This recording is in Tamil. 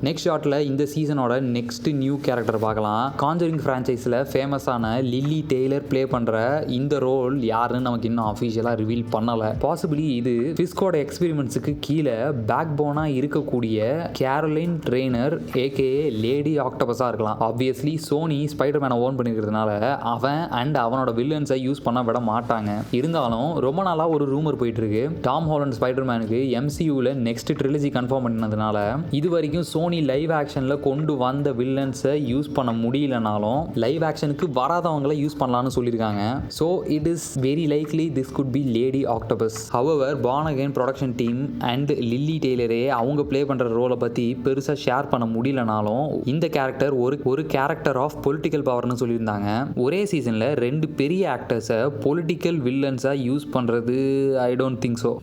நெக்ஸ்ட் ஷாட்டில் இந்த சீசனோட நெக்ஸ்ட் நியூ கேரக்டர் பார்க்கலாம். காஞ்சரிங் ஃப்ரான்ச்சைஸில் ஃபேமஸான லில்லி டெய்லர் ப்ளே பண்ணுற இந்த ரோல் யாருன்னு நமக்கு இன்னும் அஃபிஷியலாக ரிவீல் பண்ணலை. பாசிபிளி இது ஃபிஸ்கோட எக்ஸ்பெரிமெண்ட்ஸுக்கு கீழே பேக் போனாக இருக்கக்கூடிய கேரோலின் ட்ரெய்னர் ஏகேஏ லேடி ஆக்டோபஸாக இருக்கலாம். ஆப்வியஸ்லி சோனி ஸ்பைடர்மேனை ஓன் பண்ணிக்கிறதுனால அவன் அண்ட் அவனோட வில்லன்ஸை யூஸ் பண்ண விட மாட்டாங்க. இருந்தாலும் ரொம்ப நாளாக ஒரு ரூமர் போயிட்டு இருக்கு. டாம் ஹாலண்ட் ஸ்பைடர்மேனுக்கு MCUல நெக்ஸ்ட் ட்ரிலஜி கன்ஃபார்ம் பண்ணதுனால இது வரைக்கும் சோனி லைவ் ஆக்ஷன்ல கொண்டு வந்த வில்லன்ஸை யூஸ் பண்ண முடியலனாலும் லைவ் ஆக்ஷனுக்கு வராதவங்களை யூஸ் பண்ணலாம்னு சொல்லியிருக்காங்க. So it is very likely this could be lady octopus. However born again production team and Lilly டெய்லரே அவங்க ப்ளே பண்ணுற ரோலை பற்றி பெருசாக ஷேர் பண்ண முடியலனாலும் இந்த கேரக்டர் ஒரு கேரக்டர் ஆஃப் பொலிட்டிக்கல் பவர்னு சொல்லியிருந்தாங்க. ஒரே சீசனில் 2 பெரிய ஆக்டர்ஸை பொலிட்டிக்கல் வில்லன்ஸாக யூஸ் பண்ணுறது ஐ டோன்ட் திங்க் ஸோ.